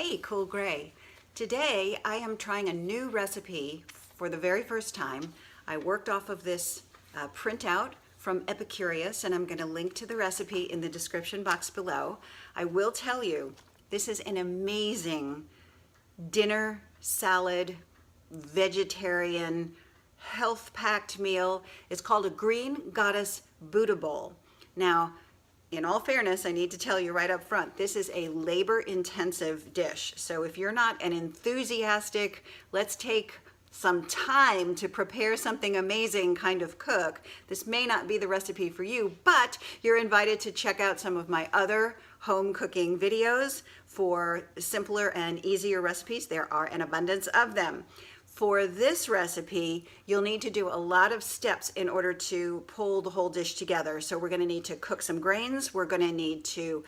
Hey, Cool Gray. Today I am trying a new recipe for the very first time. I worked off of this printout from Epicurious, and I'm going to link to the recipe in the description box below. I will tell you, this is an amazing dinner, salad, vegetarian, health-packed meal. It's called a Green Goddess Buddha Bowl. Now, in all fairness, I need to tell you right up front, this is a labor-intensive dish. So if you're not an enthusiastic, let's take some time to prepare something amazing kind of cook, this may not be the recipe for you, but you're invited to check out some of my other home cooking videos for simpler and easier recipes. There are an abundance of them. For this recipe, you'll need to do a lot of steps in order to pull the whole dish together. So we're going to need to cook some grains, we're going to need to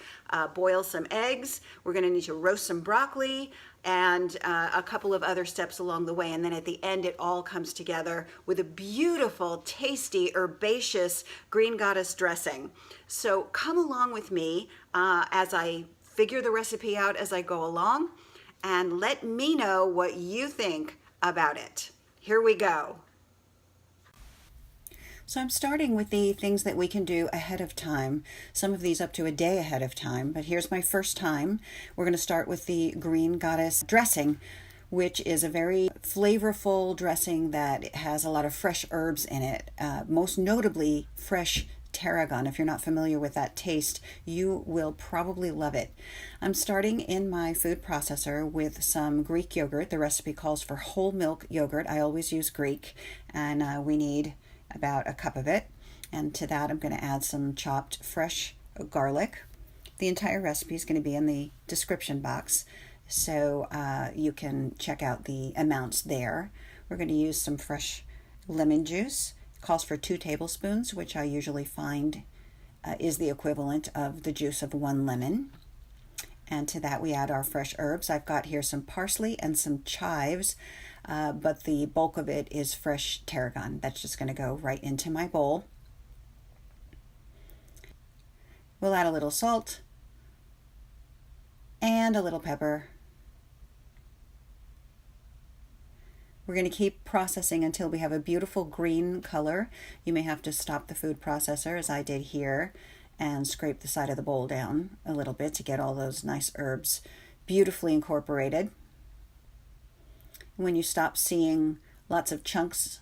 boil some eggs, we're going to need to roast some broccoli, and a couple of other steps along the way. And then at the end, it all comes together with a beautiful, tasty, herbaceous Green Goddess dressing. So come along with me as I figure the recipe out as I go along, and let me know what you think about it. Here we go. So I'm starting with the things that we can do ahead of time, some of these up to a day ahead of time, but here's my first time. We're going to start with the Green Goddess dressing, which is a very flavorful dressing that has a lot of fresh herbs in it, most notably fresh tarragon. If you're not familiar with that taste, you will probably love it. I'm starting in my food processor with some Greek yogurt. The recipe calls for whole milk yogurt. I always use Greek, and we need about a cup of it. And to that, I'm going to add some chopped fresh garlic. The entire recipe is going to be in the description box, so you can check out the amounts there. We're going to use some fresh lemon juice. Calls for 2 tablespoons, which I usually find is the equivalent of the juice of 1 lemon. And to that we add our fresh herbs. I've got here some parsley and some chives, but the bulk of it is fresh tarragon. That's just going to go right into my bowl. We'll add a little salt and a little pepper. We're going to keep processing until we have a beautiful green color. You may have to stop the food processor, as I did here, and scrape the side of the bowl down a little bit to get all those nice herbs beautifully incorporated. When you stop seeing lots of chunks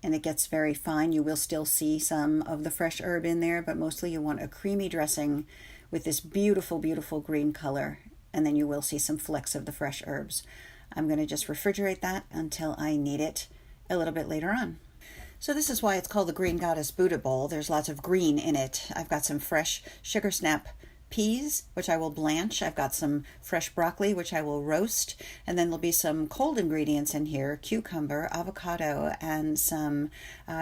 and it gets very fine, you will still see some of the fresh herb in there, but mostly you want a creamy dressing with this beautiful, beautiful green color, and then you will see some flecks of the fresh herbs. I'm going to just refrigerate that until I need it a little bit later on. So this is why it's called the Green Goddess Buddha Bowl. There's lots of green in it. I've got some fresh sugar snap peas, which I will blanch. I've got some fresh broccoli, which I will roast. And then there'll be some cold ingredients in here, cucumber, avocado, and some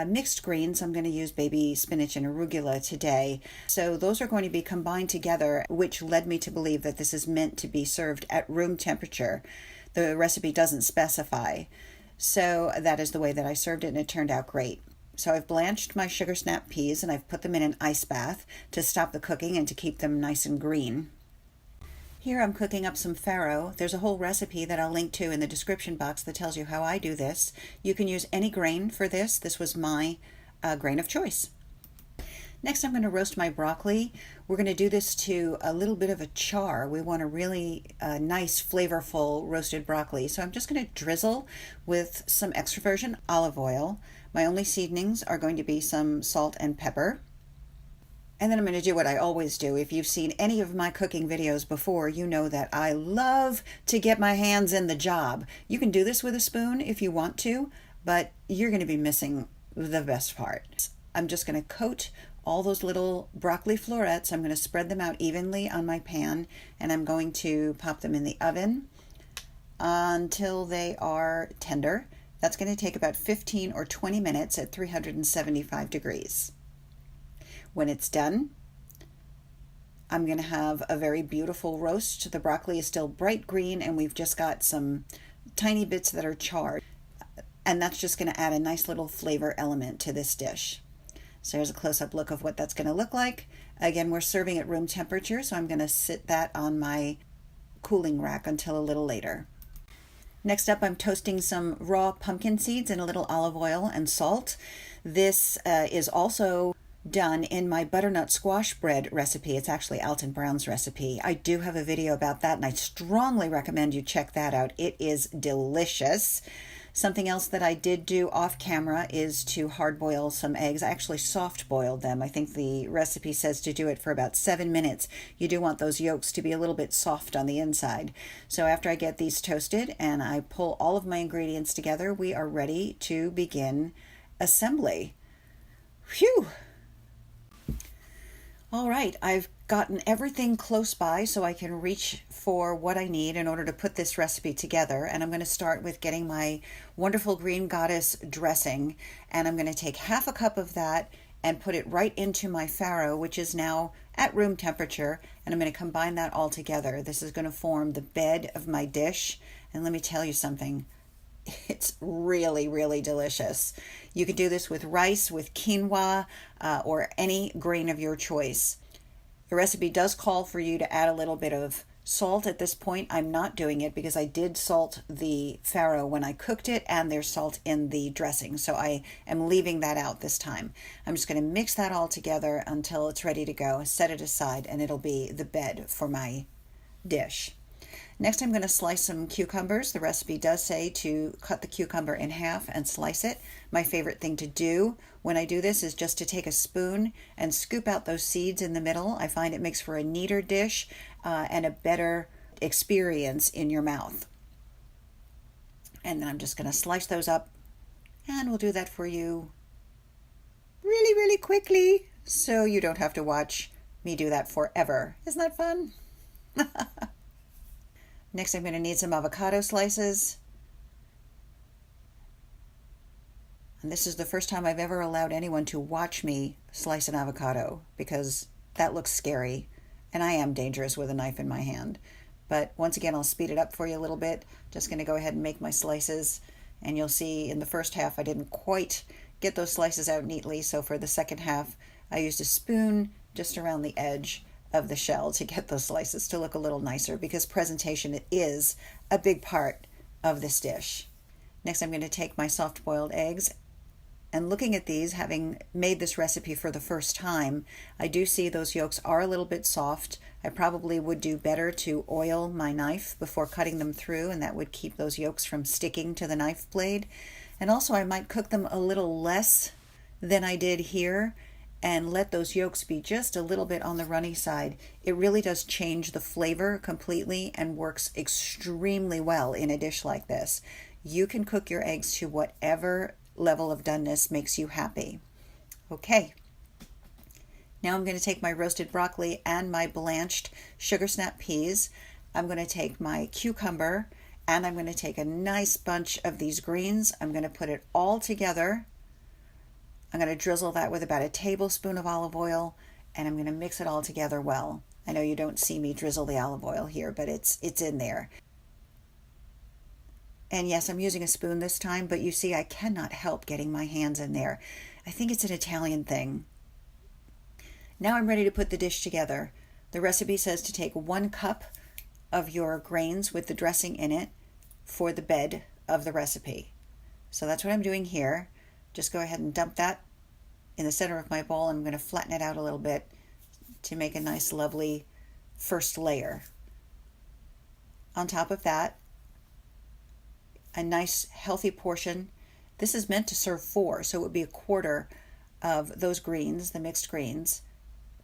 mixed greens. I'm going to use baby spinach and arugula today. So those are going to be combined together, which led me to believe that this is meant to be served at room temperature. The recipe doesn't specify, so that is the way that I served it, and it turned out great. So I've blanched my sugar snap peas, and I've put them in an ice bath to stop the cooking and to keep them nice and green. Here I'm cooking up some farro. There's a whole recipe that I'll link to in the description box that tells you how I do this. You can use any grain for this. This was my grain of choice. Next, I'm going to roast my broccoli. We're going to do this to a little bit of a char. We want a really nice, flavorful roasted broccoli. So I'm just going to drizzle with some extra virgin olive oil. My only seasonings are going to be some salt and pepper. And then I'm going to do what I always do. If you've seen any of my cooking videos before, you know that I love to get my hands in the job. You can do this with a spoon if you want to, but you're going to be missing the best part. I'm just going to coat all those little broccoli florets. I'm going to spread them out evenly on my pan, and I'm going to pop them in the oven until they are tender. That's going to take about 15 or 20 minutes at 375 degrees. When it's done, I'm going to have a very beautiful roast. The broccoli is still bright green, and we've just got some tiny bits that are charred, and that's just going to add a nice little flavor element to this dish. So here's a close-up look of what that's going to look like. Again, we're serving at room temperature, so I'm going to sit that on my cooling rack until a little later. Next up, I'm toasting some raw pumpkin seeds in a little olive oil and salt. This is also done in my butternut squash bread recipe. It's actually Alton Brown's recipe. I do have a video about that, and I strongly recommend you check that out. It is delicious. Something else that I did do off camera is to hard boil some eggs. I actually soft boiled them. I think the recipe says to do it for about 7 minutes. You do want those yolks to be a little bit soft on the inside. So after I get these toasted and I pull all of my ingredients together, we are ready to begin assembly. Phew! All right, I've gotten everything close by so I can reach for what I need in order to put this recipe together. And I'm going to start with getting my wonderful green goddess dressing. And I'm going to take half a cup of that and put it right into my farro, which is now at room temperature. And I'm going to combine that all together. This is going to form the bed of my dish. And let me tell you something. It's really, really delicious. You could do this with rice, with quinoa, or any grain of your choice. The recipe does call for you to add a little bit of salt at this point. I'm not doing it because I did salt the farro when I cooked it, and there's salt in the dressing. So I am leaving that out this time. I'm just going to mix that all together until it's ready to go, set it aside, and it'll be the bed for my dish. Next, I'm going to slice some cucumbers. The recipe does say to cut the cucumber in half and slice it. My favorite thing to do when I do this is just to take a spoon and scoop out those seeds in the middle. I find it makes for a neater dish and a better experience in your mouth. And then I'm just going to slice those up, and we'll do that for you really, really quickly so you don't have to watch me do that forever. Isn't that fun? Next, I'm going to need some avocado slices. And this is the first time I've ever allowed anyone to watch me slice an avocado, because that looks scary, and I am dangerous with a knife in my hand. But once again, I'll speed it up for you a little bit. Just going to go ahead and make my slices, and you'll see in the first half I didn't quite get those slices out neatly, so for the second half I used a spoon just around the edge of the shell to get those slices to look a little nicer, because presentation is a big part of this dish. Next, I'm going to take my soft boiled eggs, and looking at these, having made this recipe for the first time, I do see those yolks are a little bit soft. I probably would do better to oil my knife before cutting them through, and that would keep those yolks from sticking to the knife blade. And also I might cook them a little less than I did here, and let those yolks be just a little bit on the runny side. It really does change the flavor completely and works extremely well in a dish like this. You can cook your eggs to whatever level of doneness makes you happy. Okay. Now I'm going to take my roasted broccoli and my blanched sugar snap peas. I'm going to take my cucumber, and I'm going to take a nice bunch of these greens. I'm going to put it all together. I'm going to drizzle that with about a tablespoon of olive oil, and I'm going to mix it all together well. I know you don't see me drizzle the olive oil here, but it's in there. And yes, I'm using a spoon this time, but you see I cannot help getting my hands in there. I think it's an Italian thing. Now I'm ready to put the dish together. The recipe says to take 1 cup of your grains with the dressing in it for the bed of the recipe. So that's what I'm doing here. Just go ahead and dump that in the center of my bowl. I'm going to flatten it out a little bit to make a nice, lovely first layer. On top of that, a nice, healthy portion. This is meant to serve 4, so it would be a quarter of those greens, the mixed greens,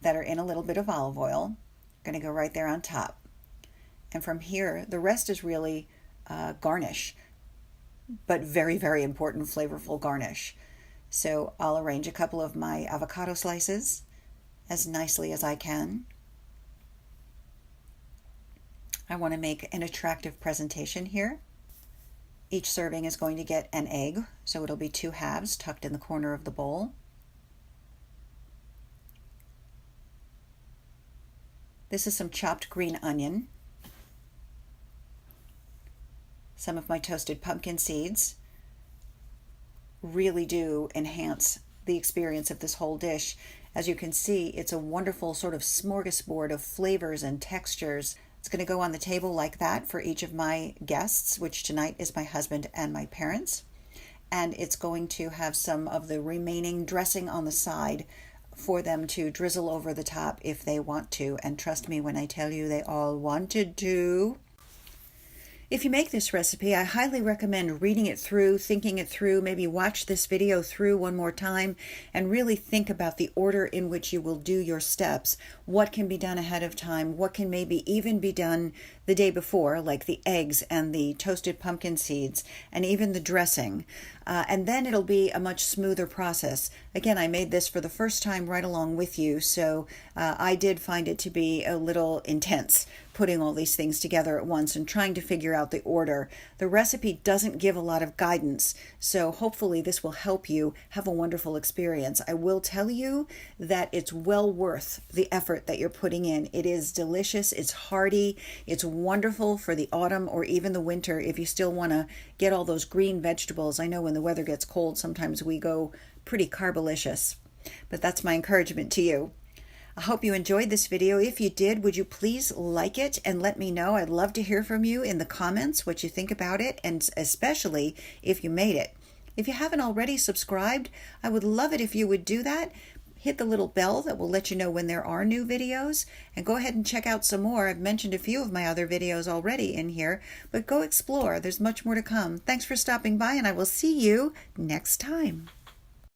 that are in a little bit of olive oil. Going to go right there on top. And from here, the rest is really garnish, but very, very important flavorful garnish. So I'll arrange a couple of my avocado slices as nicely as I can. I want to make an attractive presentation here. Each serving is going to get an egg, so it'll be 2 halves tucked in the corner of the bowl. This is some chopped green onion, some of my toasted pumpkin seeds. Really do enhance the experience of this whole dish. As you can see, it's a wonderful sort of smorgasbord of flavors and textures. It's It's going to go on the table like that for each of my guests, which tonight is my husband and my parents. And it's going to have some of the remaining dressing on the side for them to drizzle over the top if they want to. And trust me when I tell you they all wanted to. If you make this recipe, I highly recommend reading it through, thinking it through, maybe watch this video through one more time and really think about the order in which you will do your steps. What can be done ahead of time? What can maybe even be done the day before, like the eggs and the toasted pumpkin seeds and even the dressing. And then it'll be a much smoother process. Again, I made this for the first time right along with you, so I did find it to be a little intense putting all these things together at once and trying to figure out the order. The recipe doesn't give a lot of guidance, so hopefully this will help you have a wonderful experience. I will tell you that it's well worth the effort that you're putting in. It is delicious, it's hearty, it's wonderful for the autumn or even the winter if you still want to get all those green vegetables. I know when the weather gets cold, sometimes we go pretty carbolicious, but that's my encouragement to you. I hope you enjoyed this video. If you did, would you please like it and let me know? I'd love to hear from you in the comments what you think about it, and especially if you made it. If you haven't already subscribed, I would love it if you would do that. Hit the little bell that will let you know when there are new videos, and go ahead and check out some more. I've mentioned a few of my other videos already in here, but go explore. There's much more to come. Thanks for stopping by, and I will see you next time.